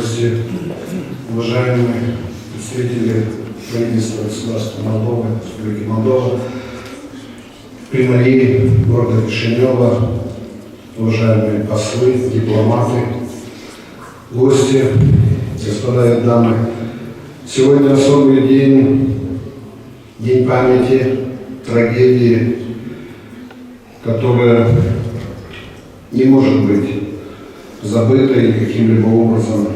гости, уважаемые представители правительства государства Молдовы, Республики Моldova, примарии города Кишинева, уважаемые послы, дипломаты, гости, господа и дамы. Сегодня особый день, день памяти, трагедии, которая не может быть забыта или каким-либо образом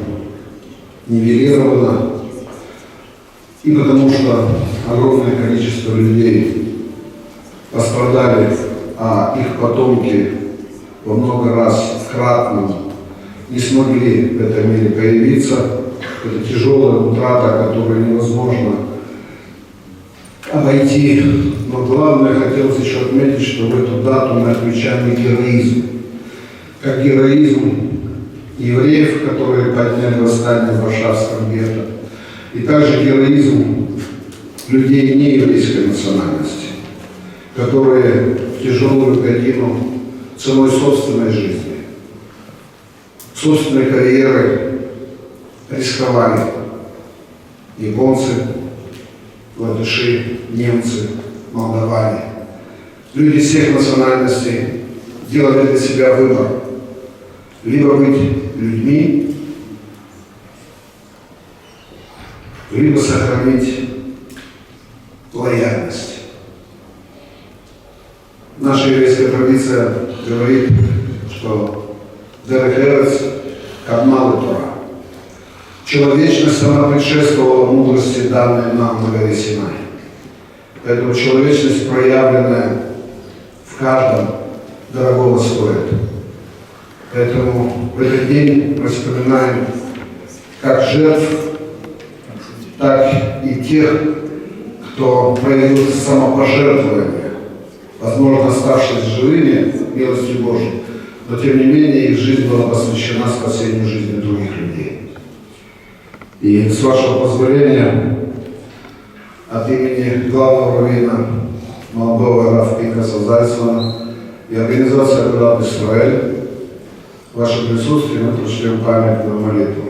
нивелирована. И потому что огромное количество людей пострадали, а их потомки во много раз кратно не смогли в этом мире появиться. Это тяжелая утрата, которую невозможно обойти. Но главное, хотелось еще отметить, что в эту дату мы отмечаем героизм. Как героизм евреев, которые подняли восстание в Варшавском гетто, и также героизм людей нееврейской национальности, которые в тяжелую годину ценой собственной жизни, собственной карьеры рисковали. Японцы, латыши, немцы, молдаване. Люди всех национальностей делали для себя выбор. Либо быть людьми, либо сохранить лояльность. Наша еврейская традиция говорит, что «Дерех эрец кадма ле-Тора». Человечность, она предшествовала мудрости, данной нам на горе Синай. Поэтому человечность, проявленная в каждом, дорогого стоит. Поэтому в этот день мы вспоминаем как жертв, так и тех, кто проявил самопожертвование, возможно, оставшись живыми милостью Божией, но тем не менее их жизнь была посвящена спасению жизни других людей. И с вашего позволения от имени главного раввина Молдовы Рав Пинкаса Зальцмана и организации Agudat Israel в ваше присутствие мы прочтем памятную молитву.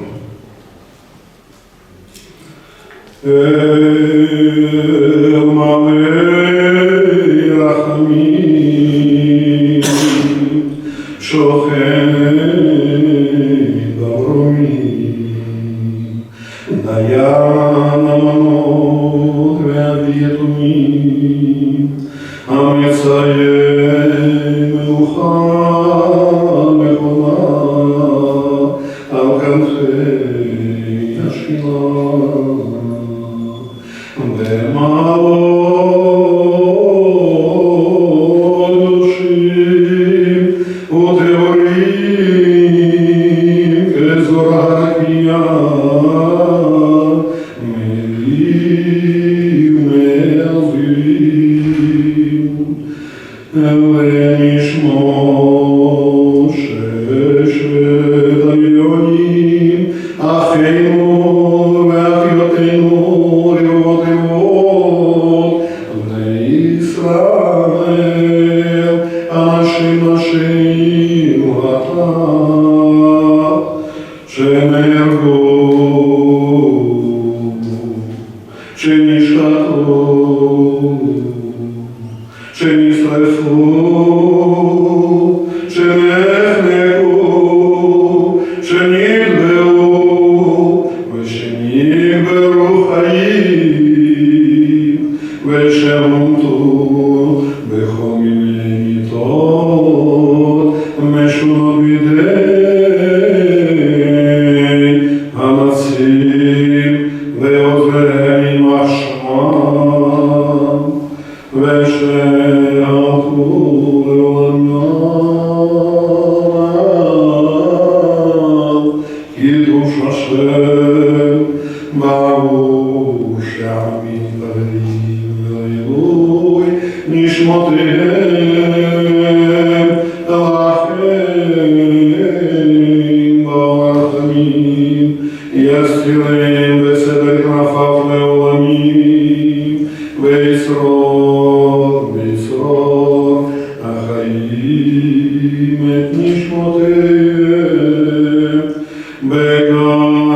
Beggar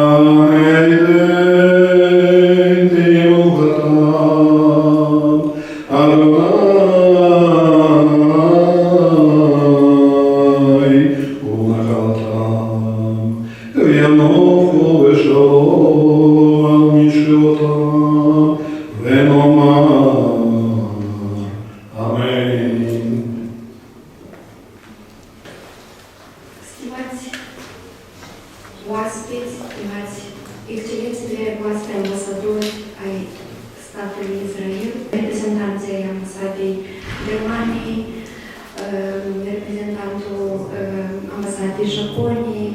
Excelențele voastre ambasadori ai Statului Israel, reprezentanții ai ambasadei Germaniei, reprezentantul ambasadei Japoniei,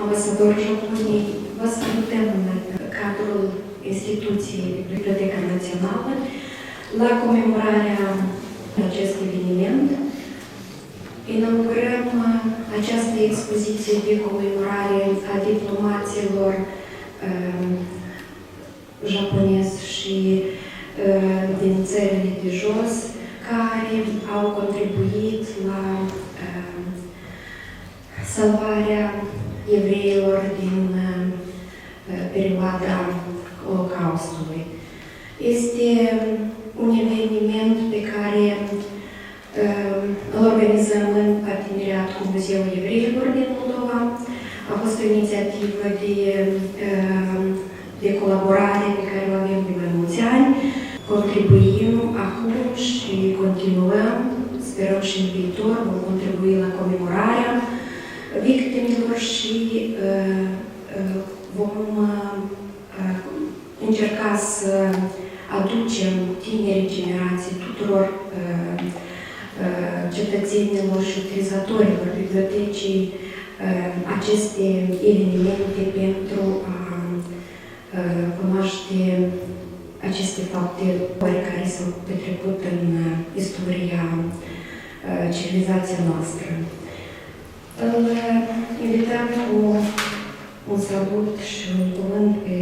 ambasadorul Japoniei, vă salutăm în cadrul instituției Biblioteca Națională la comemorarea acestui eveniment. Inaugurăm această expoziție de comemorare a diplomaților japonezi și din țările de jos, care au contribuit la salvarea evreilor din perioada Holocaustului. Este un eveniment pe care îl organizăm în parteneriat cu Muzeul Evreilor din Moldova. A fost o inițiativă de colaborare pe care o avem de mai mulți ani. Contribuim acum și continuăm, sperăm și în viitor, vom contribui la comemorarea victimilor și vom încerca să aducem tineri generații tuturor cetățenilor și utilizatorilor bibliotecii aceste evenimente pentru a cunoaște aceste fapte care s-au petrecut în istoria civilizației noastre. Îl invităm cu un salut și un cuvânt pe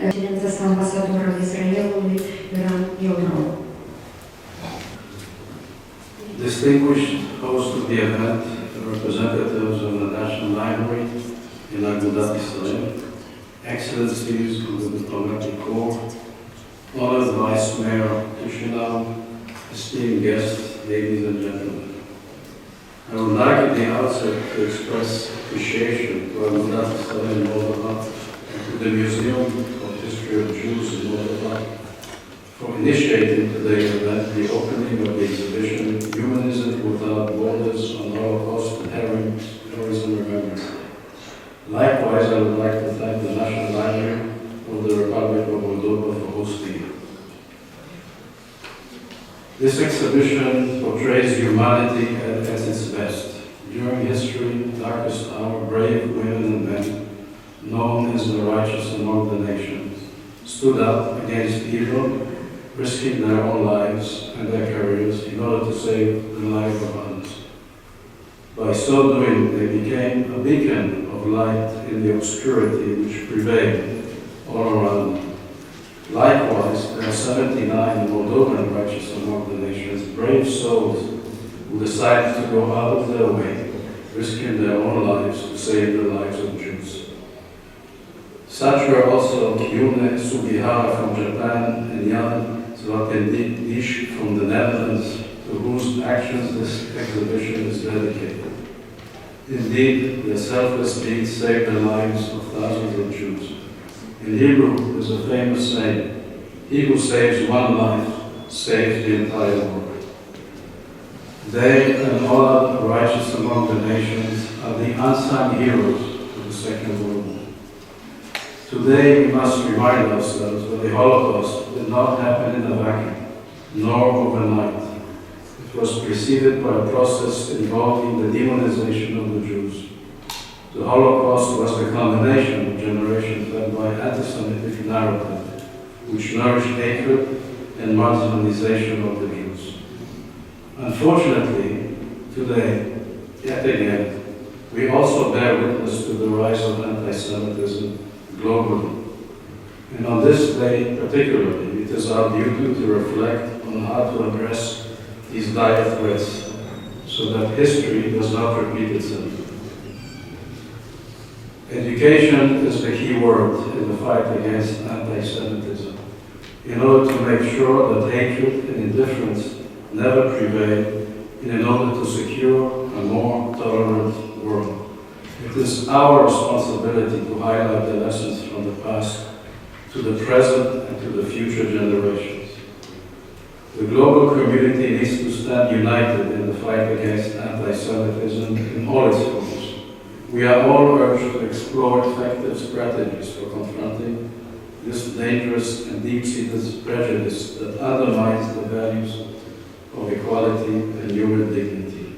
excelența sa ambasador al Israelului, Eroismului. Distinguished host of the event, representatives of the National Library in Agudat Israel, Excellencies of the Diplomatic Corps, honored Vice Mayor Chisinau, esteemed guests, ladies and gentlemen. I would like at the outset to express appreciation to Agudat Israel Moldova and to the Museum of History of Jews in Moldova for initiating today's event, the opening of the exhibition Umanism Without Borders on Holocaust and Heroism Remembrance Day. Likewise, I would like to thank the National Library of the Republic of Moldova for hosting it. This exhibition portrays humanity at its best. During history, darkest hour, brave women and men, known as the righteous among the nations, stood up against evil, risking their own lives and their careers in order to save the life of others. By so doing, they became a beacon of light in the obscurity which prevailed all around them. Likewise, there are 79 Moldovan righteous among the nations, brave souls who decided to go out of their way, risking their own lives to save the lives of Jews. Such were also Yune Sugihara from Japan and Jan Zlatendish from the Netherlands, to whose actions this exhibition is dedicated. Indeed, their selfless deeds saved the lives of thousands of Jews. In Hebrew, there's a famous saying, "He who saves one life saves the entire world." They and all other righteous among the nations are the unsung heroes of the Second World War. Today, we must remind ourselves that the Holocaust did not happen in a vacuum, nor overnight. It was preceded by a process involving the demonization of the Jews. The Holocaust was the culmination of generations led by anti-Semitic narrative, which nourished hatred and marginalization of the Jews. Unfortunately, today, yet again, we also bear witness to the rise of anti-Semitism globally. And on this day particularly, it is our duty to reflect on how to address these dire threats so that history does not repeat itself. Education is the key word in the fight against anti-Semitism, in order to make sure that hatred and indifference never prevail, and in order to secure a more tolerant world. It is our responsibility to highlight the lessons from the past to the present and to the future generations. The global community needs to stand united in the fight against anti-Semitism in all its forms. We are all urged to explore effective strategies for confronting this dangerous and deep-seated prejudice that undermines the values of equality and human dignity.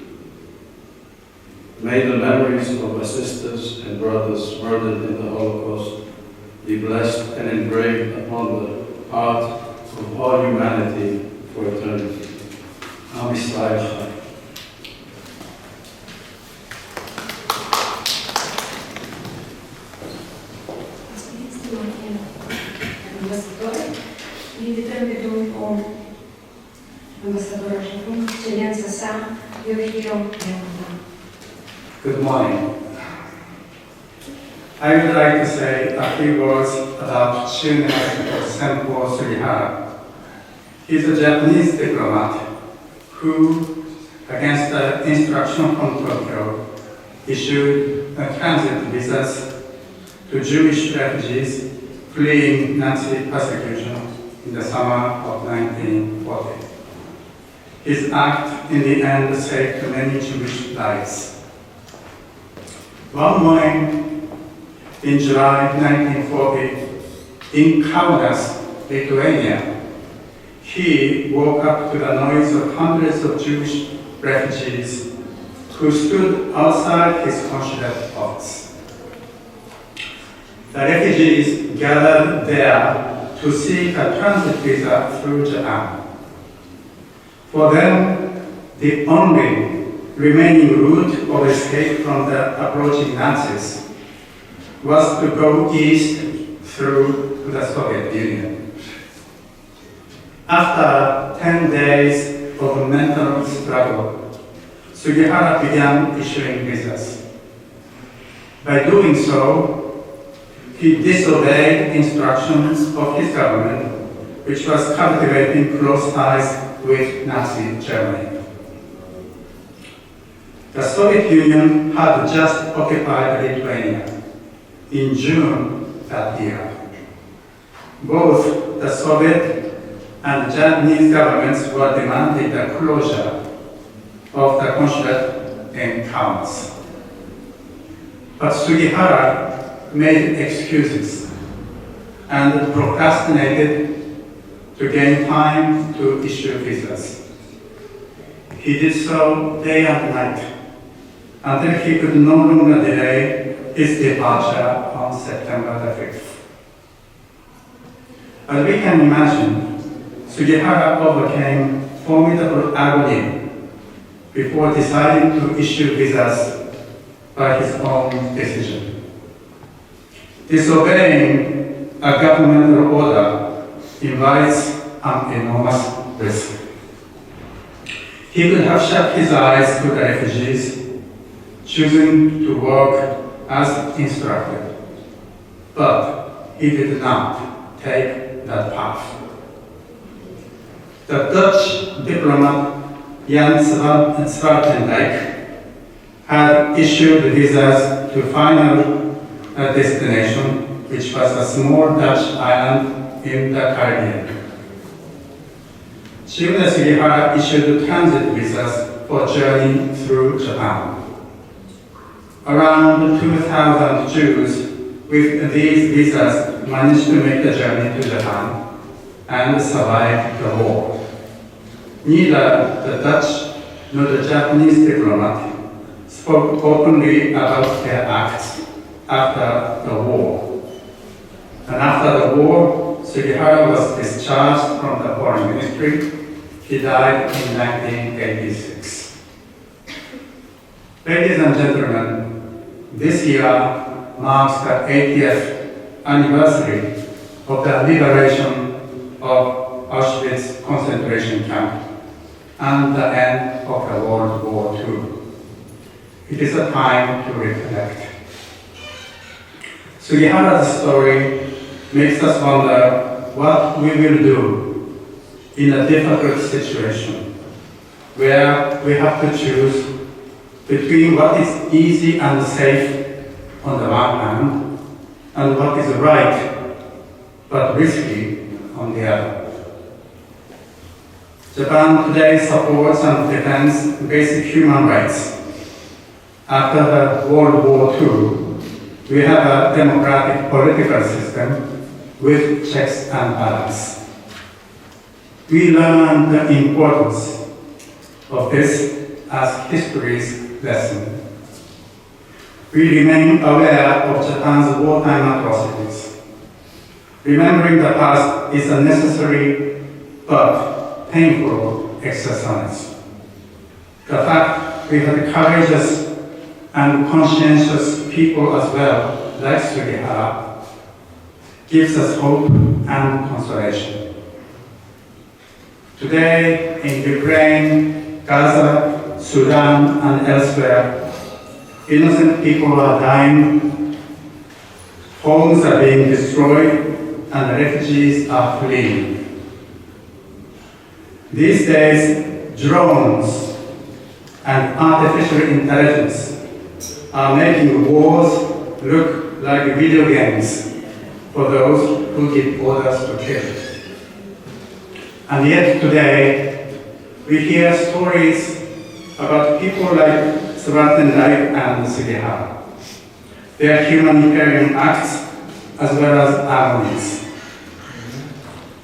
May the memories of our sisters and brothers murdered in the Holocaust be blessed and engraved upon the heart of all humanity for eternity. Am Israel Chai. Invităm pe domnul ambasador Ajunul, excelența sa, Eroismului. Good morning. I would like to say a few words about Shunai Senpo Sugihara. He is a Japanese diplomat who, against the instruction from Tokyo, issued transit visas to Jewish refugees fleeing Nazi persecution in the summer of 1940. His act in the end saved many Jewish lives. One morning in July 1940, in Kaunas, Lithuania, he woke up to the noise of hundreds of Jewish refugees who stood outside his consulate office. The refugees gathered there to seek a transit visa through Japan. For them, the only remaining route of escape from the approaching Nazis was to go east through the Soviet Union. After 10 days of mental struggle, Sugihara began issuing visas. By doing so, he disobeyed instructions of his government, which was cultivating close ties with Nazi Germany. The Soviet Union had just occupied Lithuania in June that year. Both the Soviet and Japanese governments were demanding the closure of the consulate in Kaunas. But Sugihara made excuses and procrastinated to gain time to issue visas. He did so day and night until he could no longer delay his departure on September the 5th. As we can imagine, Sugihara overcame formidable agony before deciding to issue visas by his own decision. Disobeying a governmental order invites an enormous risk. He could have shut his eyes to the refugees, choosing to work as instructed, but he did not take that path. The Dutch diplomat Jan Zwartendijk had issued visas to final destination, which was a small Dutch island in the Caribbean. Shunai Sugihara issued transit visas for journey through Japan. Around 2,000 Jews with these visas managed to make the journey to Japan and survive the war. Neither the Dutch nor the Japanese diplomat spoke openly about their acts after the war. And after the war, Sugihara was discharged from the foreign ministry. He died in 1986. Ladies and gentlemen, this year marks the 80th anniversary of the liberation of Auschwitz concentration camp and the end of the World War II. It is a time to reflect. Sugihara's story makes us wonder what we will do in a difficult situation where we have to choose between what is easy and safe on the one hand and what is right but risky on the other. Japan today supports and defends basic human rights after the World War II, we have a democratic political system with checks and balance. We learn the importance of this as history's lesson. We remain aware of Japan's wartime atrocities. Remembering the past is a necessary but painful exercise. The fact we had courageous and conscientious people as well, like Sugihara, gives us hope and consolation. Today, in Ukraine, Gaza, Sudan, and elsewhere, innocent people are dying, homes are being destroyed, and refugees are fleeing. These days, drones and artificial intelligence are making wars look like video games for those who give orders to kill. And yet today, we hear stories about people like Svartenberg and Sugihara, their humanitarian acts as well as agonies.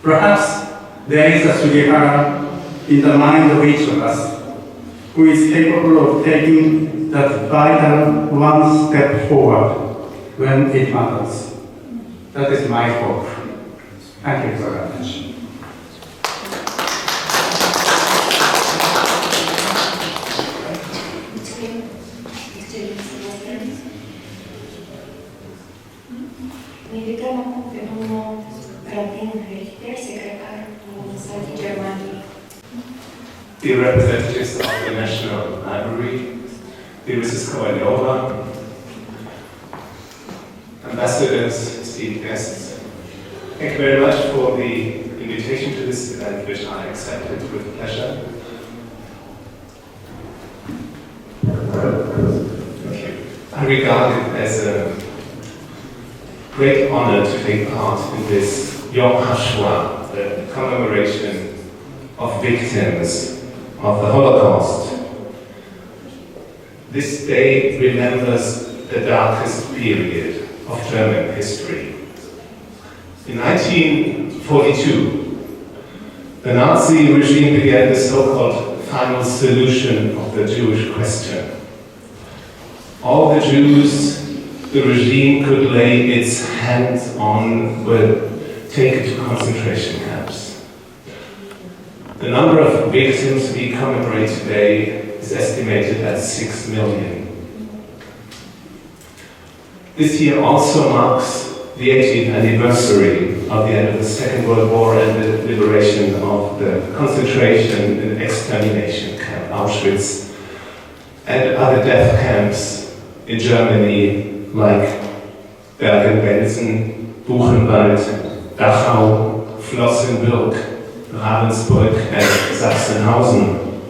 Perhaps there is a Sugihara in the mind of each of us who is capable of taking that vital one step forward when it matters. That is my hope. Thank you for your attention. Invităm acum pe domnul Rabin Richter, secretar Administrativ Germaniei. The representatives of the National Library, the Mrs. Kovalova, ambassadors, esteemed guests, thank you very much for the invitation to this event, which I accepted with pleasure. Thank you. I regard it as a great honor to take part in this Yom Hashoah, the commemoration of victims of the Holocaust. This day remembers the darkest period of German history. In 1942, the Nazi regime began the so-called final solution of the Jewish question. All the Jews the regime could lay its hands on were taken to concentration camps. The number of victims we commemorate today is estimated at 6 million. This year also marks the 80th anniversary of the end of the Second World War and the liberation of the concentration and extermination camp Auschwitz and other death camps in Germany like Bergen-Belsen, Buchenwald, Dachau, Flossenbürg, Ravensbrück and Sachsenhausen.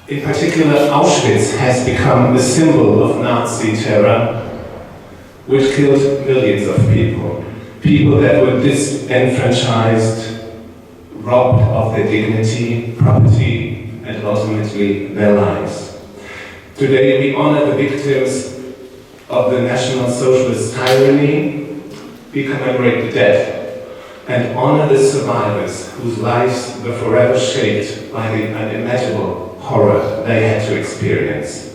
In particular, Auschwitz has become the symbol of Nazi terror, which killed millions of people. People that were disenfranchised, robbed of their dignity, property, and ultimately their lives. Today we honor the victims of the National Socialist tyranny, we commemorate the dead, and honor the survivors whose lives were forever shaped by the unimaginable horror they had to experience.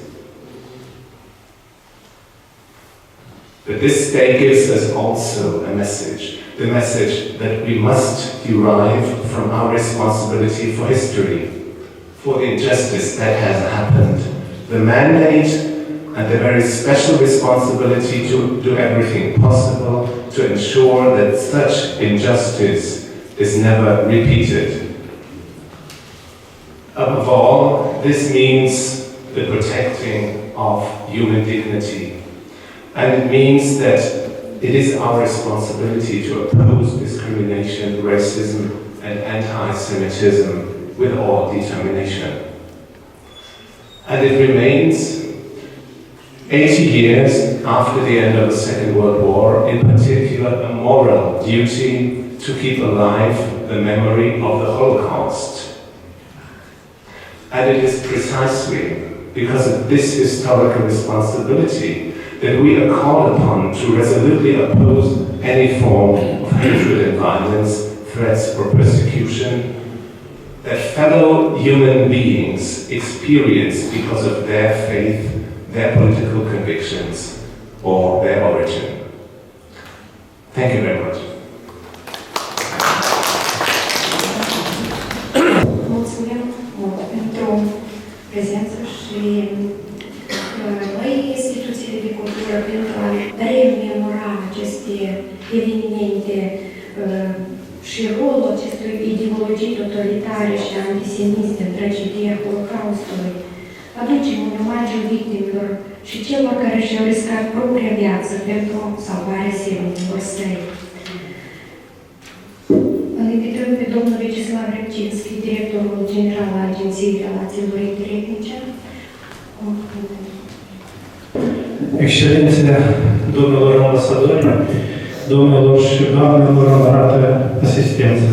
But this day gives us also a message, the message that we must derive from our responsibility for history, for the injustice that has happened, the man-made and the very special responsibility to do everything possible to ensure that such injustice is never repeated. Above all, this means the protecting of human dignity. And it means that it is our responsibility to oppose discrimination, racism, and anti-Semitism with all determination. And it remains 80 years after the end of the Second World War, in particular a moral duty to keep alive the memory of the Holocaust. And it is precisely because of this historical responsibility that we are called upon to resolutely oppose any form of hatred and violence, threats or persecution that fellow human beings experience because of their faith, their political convictions, or their origin. Thank you very much. Mulțumim mult pentru prezență și noi, instituțiile de cultură, pentru a rememora aceste evenimente și rolul acestui ideologii totalitare și antisemiste în tragedia Holocaustului. Aducem un omagiu victimelor și celor care și-au riscat propria viață pentru salvarea semenilor săi. Îl invităm pe domnul Vyacheslav Repcinski, directorul general al Agenției Relațiilor Interetnice. Excelențe, domnilor ambasadori, domnilor și doamnelor, onorată asistență.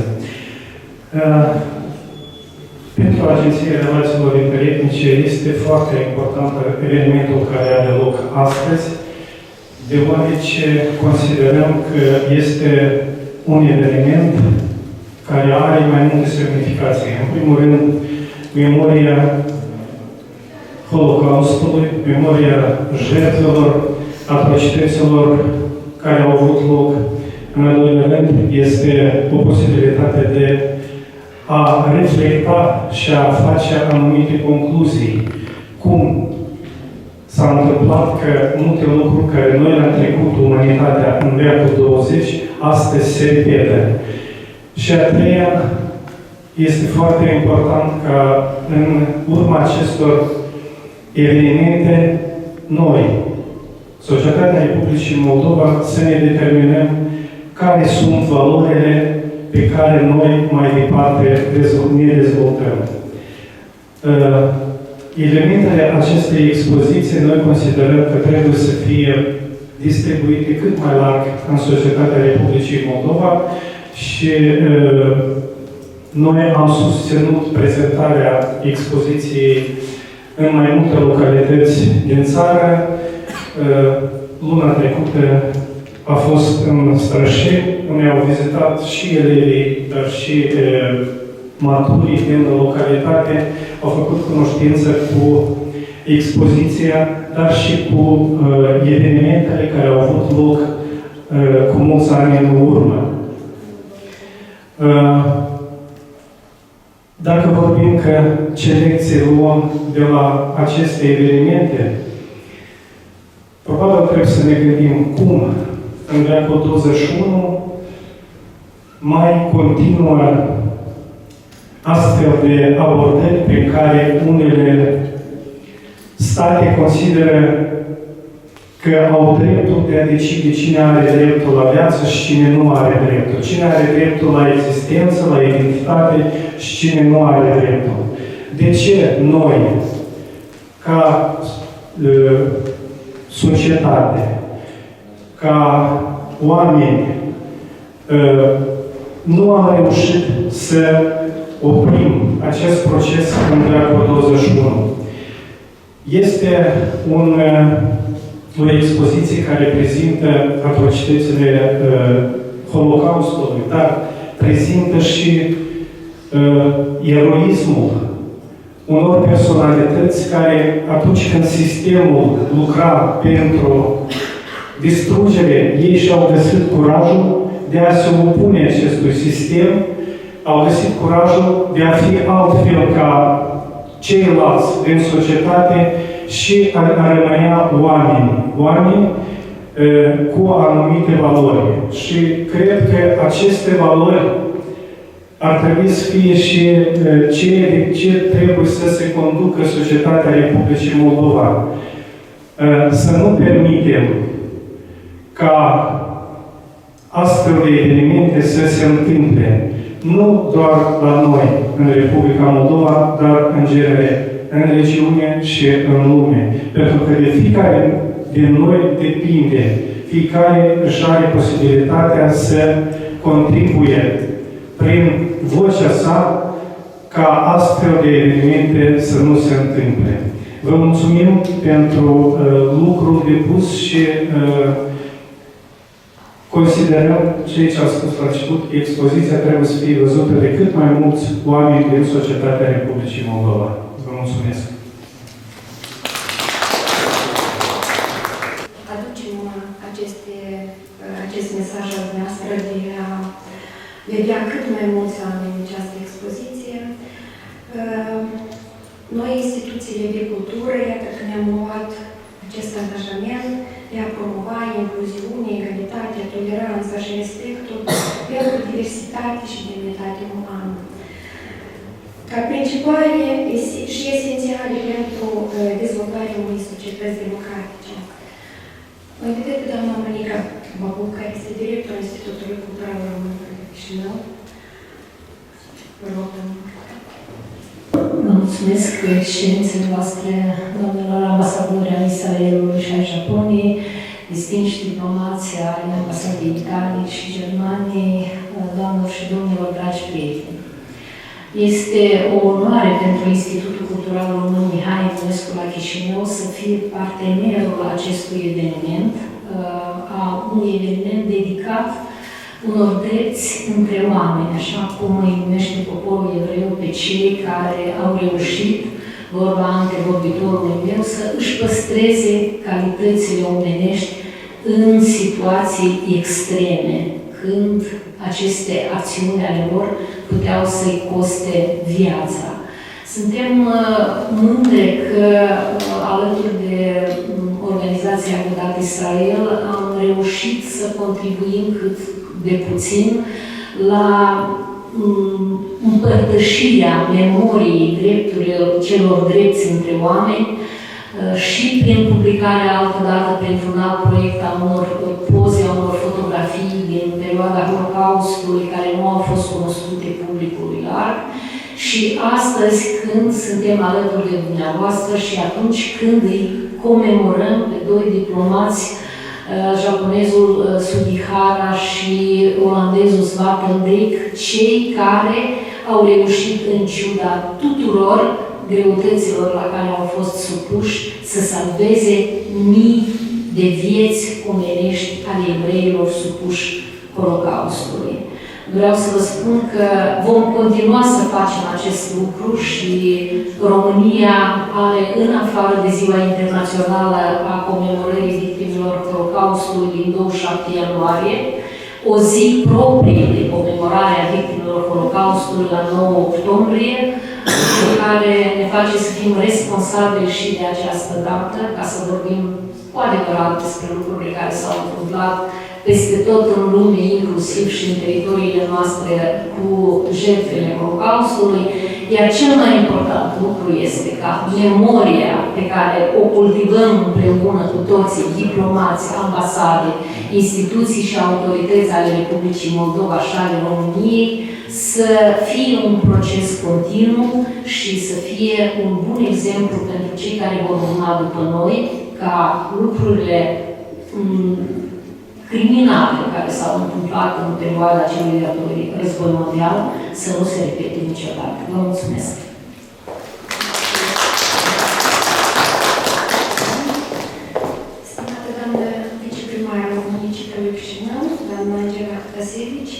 Pentru Agenția Relațiilor Interetnice este foarte important evenimentul care are loc astăzi, deoarece considerăm că este un eveniment care are mai multe semnificații. În primul rând, memoria Holocaustului, memoria jertfelor, atrocităților care au avut loc. În al doilea rând, este o posibilitate de a reflecta și a face anumite concluzii. Cum s-a întâmplat că multe lucruri care noi le-am trecut umanitatea în veacul 20, astăzi se repetă. Și a treia, este foarte important ca în urma acestor evenimente, noi, societatea Republicii Moldova, să ne determinăm care sunt valorile pe care noi mai departe ne dezvoltăm. Elementele acestei expoziții noi considerăm că trebuie să fie distribuite cât mai larg în societatea Republicii Moldova și noi am susținut prezentarea expoziției în mai multe localități din țară. Luna trecută a fost în Strășeni, unde au vizitat și elevii, dar și maturii din localitate, au făcut cunoștință cu expoziția, dar și cu evenimentele care au avut loc cu mulți ani în urmă. Dacă vorbim că ce lecții luăm de la aceste evenimente, probabil trebuie să ne gândim cum în veacul 21 mai continuă astfel de abordări pe care unele state consideră că au dreptul de a decide cine are dreptul la viață și cine nu are dreptul. Cine are dreptul la existență, la identitate și cine nu are dreptul. De ce noi, ca societate, ca oameni, nu am reușit să oprim acest proces în veacul 21? Este o expoziție care prezintă atrocitățile Holocaustului, dar prezintă și eroismul unor personalități care, atunci când sistemul lucra pentru distrugere, ei și-au găsit curajul de a se opune acestui sistem, au găsit curajul de a fi altfel ca ceilalți din societate și a rămânea oameni cu anumite valori. Și cred că aceste valori ar trebui să fie și ce trebuie să se conducă societatea Republicii Moldova. Să nu permitem ca astfel de evenimente să se întâmple, nu doar la noi, în Republica Moldova, dar în genere, în regiune și în lume. Pentru că de fiecare din noi depinde, fiecare își are posibilitatea să contribuie prin vocea sa ca astfel de evenimente să nu se întâmple. Vă mulțumim pentru lucrul depus și considerăm ceea ce am spus la început, că expoziția trebuie să fie văzută de cât mai mulți oameni din societatea Republicii Moldova. Vă mulțumesc! Aducem acest mesaj al noastră de a vedea cât mai mulți oameni în această expoziție. Noi, instituțiile de cultură, iată că ne-am luat acest angajament de a promova incluziunea, egalitatea, toleranța și respectul pentru diversitate și demnitate umană, ca principale și esențiale pentru dezvoltarea unei societăți democratice. O invitez pe doamna Monica Babu, care este directorul Institutului Cultural Român Chișinău. Vă rog, Vă mulțumesc ședințele voastre, doamnelor ambasadori ai Israelului și ai Japoniei, distinși diplomați ai ambasadei Italiei și Germaniei, doamnelor și domnilor, dragi prieteni. Este o onoare pentru Institutul Cultural Român Mihai Eminescu la Chișinău să fie partenerul acestui eveniment, un eveniment dedicat unor drepți între oameni, așa cum îi numește poporul evreu pe cei care au reușit, vorba antevorbitorului meu, să își păstreze calitățile omenești în situații extreme, când aceste acțiuni ale lor puteau să-i coste viața. Suntem mândre că, alături de organizația Agudat Israel, am reușit să contribuim cât de puțin la împărtășirea memoriei drepturilor celor drepți între oameni și prin publicarea altădată pentru un alt proiect a unor poze, a unor fotografii din perioada Holocaustului care nu au fost cunoscute publicului larg. Și astăzi, când suntem alături de dumneavoastră și atunci când îi comemorăm pe doi diplomați, japonezul Sugihara și olandezul Svatendijk, cei care au reușit, în ciuda tuturor greutăților la care au fost supuși, să salveze mii de vieți omenești ale evreilor supuși Holocaustului. Vreau să vă spun că vom continua să facem acest lucru și România are, în afară de Ziua Internațională a comemorării victimelor Holocaustului din 27 ianuarie, o zi proprie de comemorare a victimelor Holocaustului la 9 octombrie, care ne face să fim responsabili și de această dată, ca să vorbim cu adevărat despre lucrurile care s-au întâmplat peste tot în lume, inclusiv și în teritoriile noastre, cu jertfele Holocaustului. Iar cel mai important lucru este ca memoria pe care o cultivăm împreună cu toții, diplomați, ambasade, instituții și autorități ale Republicii Moldova și ale României, să fie un proces continuu și să fie un bun exemplu pentru cei care vor urma după noi, ca lucrurile criminale care s-au întâmplat în perioada celui de-al doilea război mondial să nu se repete niciodată. Vă mulțumesc! Stimată doamnă viceprimarul municipiului Chișinău, doamna Angela Tasevici,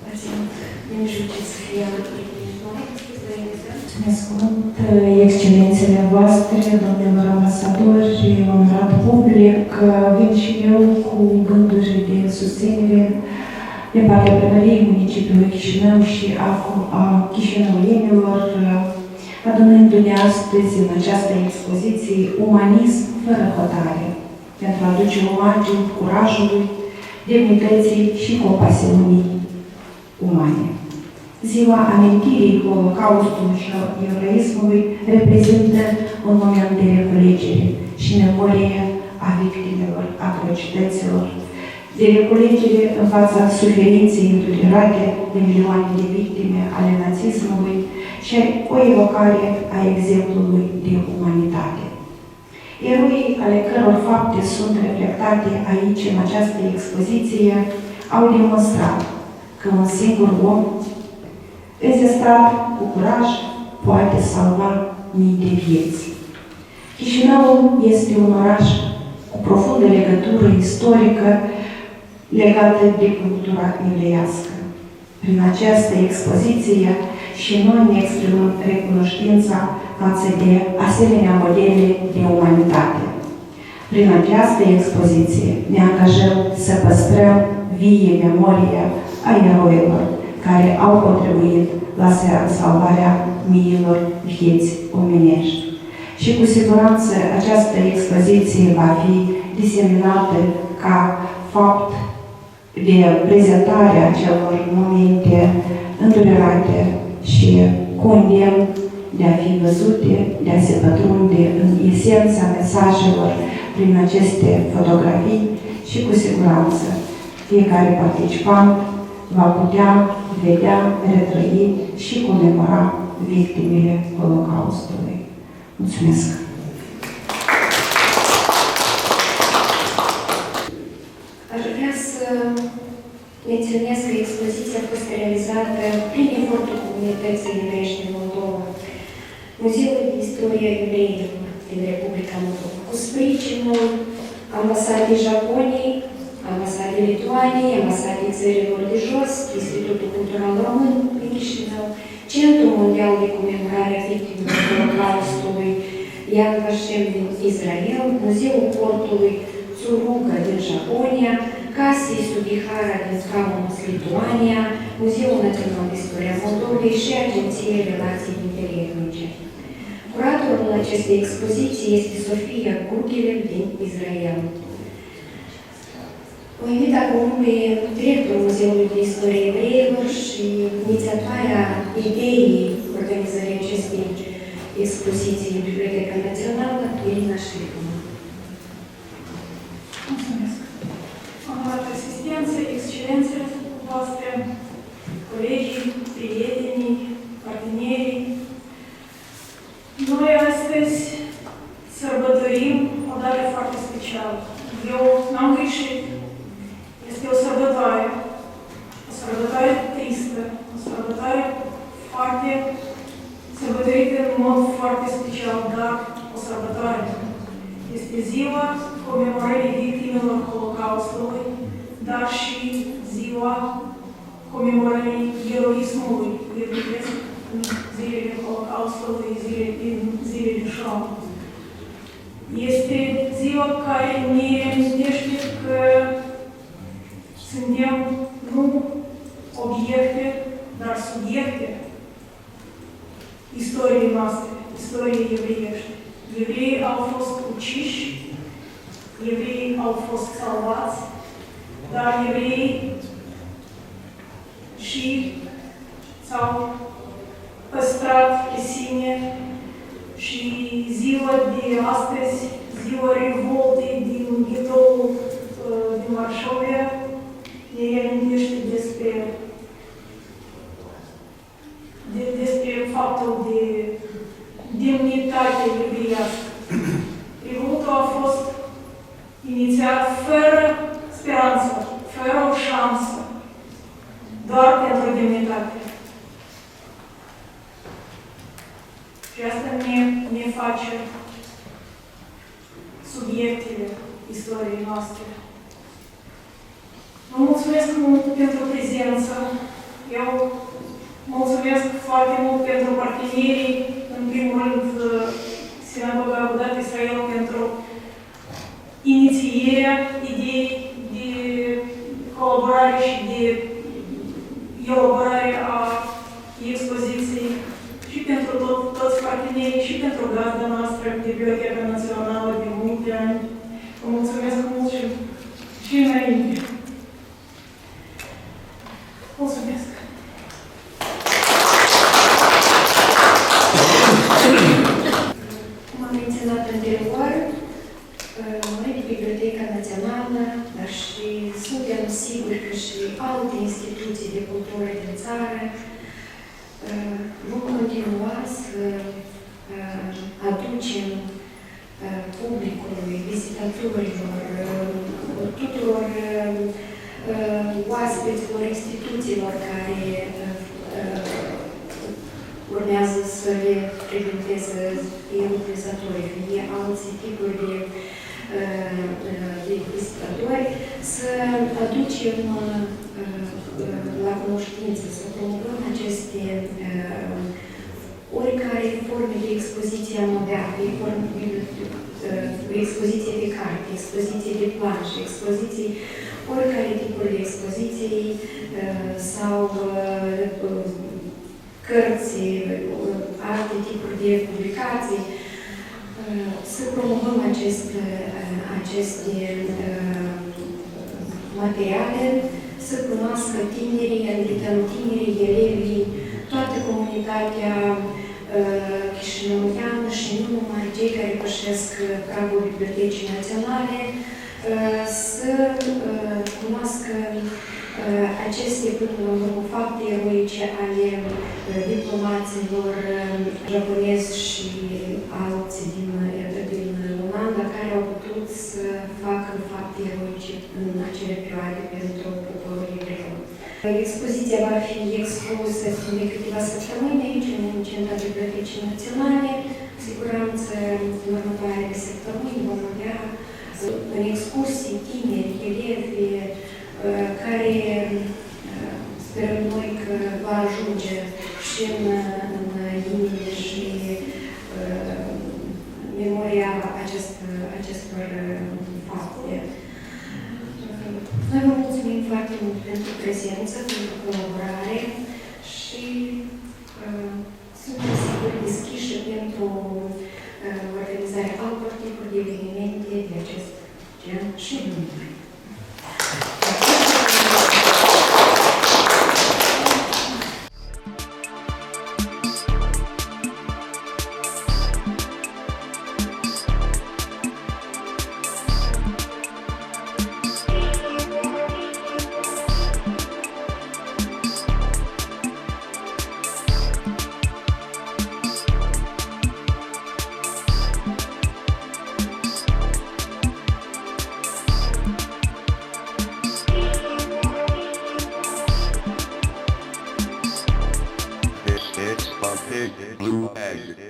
ați mijlocit să fie alături de noi. Mulțumesc mult, excelențele voastre, domnilor ambasadori, onorat public, vin și eu cu gânduri de susținere din partea primăriei municipiului Chișinău și a chișinăuienilor, adunându-ne astăzi în această expoziție Umanism, fără hotare, pentru a aduce omagiu curajului, demnității și compasiunii umane. Ziua Amintirii Holocaustului și Eroismului reprezintă un moment de reculegere și memorie a victimelor atrocităților, de reculegere în fața suferinței intolerate de milioane de victime ale nazismului și o evocare a exemplului de umanitate. Eroii ale căror fapte sunt reflectate aici, în această expoziție, au demonstrat că un singur om înzestrat cu curaj poate salva mii de vieți. Chișinăul este un oraș cu profundă legătură istorică legată de cultura iuliască. Prin această expoziție și noi ne exprimăm recunoștința față de asemenea modele de umanitate. Prin această expoziție ne angajăm să păstrăm vie memoria a eroilor care au contribuit la salvarea miilor vieți omenești. Și cu siguranță această expoziție va fi diseminată ca fapt de prezentare a celor momente îndurerate și cu îndemn de a fi văzute, de a se pătrunde în esența mesajelor prin aceste fotografii și cu siguranță fiecare participant va putea vedea, retrăi și comemora victimele Holocaustului. Mulțumesc! Aș vrea să menționez că expoziția a fost realizată prin efortul comunității evreiești din Moldova, Muzeul de Istorie Evreilor din Republica Moldova, cu sprijinul Ambasadei Japoniei, Ambasadei Lituaniei, Ambasadei Țărilor de Jos, Institutul Cultural Român din Chișinău, Centrul Mondial de Comemorare a Victimelor Holocaustului Yom Hashoah din Israel, Muzeul Portului Tsuruga din Japonia, Casei Sugihara din Kaunas, Lituania, Muzeul Național de Istorie a Moldovei și Agenția Relații Interetnice. Curatorul acestei expoziții este Sofia Gugelev din Israel. O invit acum pe directorul Muzeului de Istorie Evreilor și inițiatoarea ideii organizării acestei expoziții în Biblioteca Națională, Irina Ștricuma. Mulțumesc! Onorată asistență, excelențe voastre, colegii, prietenii, partenerii, noi astăzi sărbătorim o dată foarte specială. Eu n-am greșit. Este o sărbătoare tristă, o sărbătoare foarte sărbătorită în mod foarte special, dar o sărbătoare. Este ziua comemorării victimelor Holocaustului, dar și ziua comemorării Eroismului, zilele Holocaustului, zilele Shoah. Este ziua care ne amintește că suntem nu obiecte, dar subiecte istoriei noastre, istoriei evreiești. Evreii au fost uciși, evreii au fost salvați, dar evreii și s-au păstrat pe sine și ziua de astăzi, ziua revoltei din ghetoul din Varșovia, ne amintește despre faptul de demnitate evreiască. Revoltul a fost inițiat fără speranță, fără o șansă, doar pentru demnitate. Și asta ne face subiectele istoriei noastre. Vă mulțumesc mult pentru prezență. Eu mulțumesc foarte mult pentru partenerii, în primul rând, Sinagoga Agudat Israel, pentru inițierea ideii de colaborare și de elaborare a expoziției și pentru toți partenerii și pentru gazda noastră, Biblioteca Națională, de multe ani. Vă mulțumesc mult și înainte. Mulțumesc! Cum am menționat anterior, noi de Biblioteca Națională, dar și suntem siguri că și alte instituții de cultură din țară vom continua să aducem publicului, vizitatorilor, tuturor oaspeților instituțiilor care urmează să să le prezenteze utilizatorii, fie alții tipuri de vizitatori, să aducem la cunoștință, să promovăm aceste oricare forme de expoziție modernă, expoziție de carte, expoziție de planșe, expoziții, oricare tipuri de expoziții sau cărți, alte tipuri de publicații, să promovăm aceste materiale, să cunoască tinerii, adică tinerii, elevii, toată comunitatea chișinăuiană și nu numai cei care pășesc pragul Bibliotecii Naționale, să cunoască aceste fapte eroice ale diplomaților japonezi și alții din Olanda care au putut să facă fapte eroice în acele perioade pentru poporul evreu. Expoziția va fi expusă de câteva săptămâni aici, în Centrul Bibliotecii Naționale. Cu siguranță, în următoarele săptămâni vom avea în excursii tineri, elevi, care sperăm noi că va ajunge și în inimile și memoria acestor fapte. Noi vă mulțumim foarte mult pentru prezență, pentru colaborare și suntem sigur deschiși pentru organizarea altor tipuri de evenimente de acest gen și nu numai. It's a big blue egg.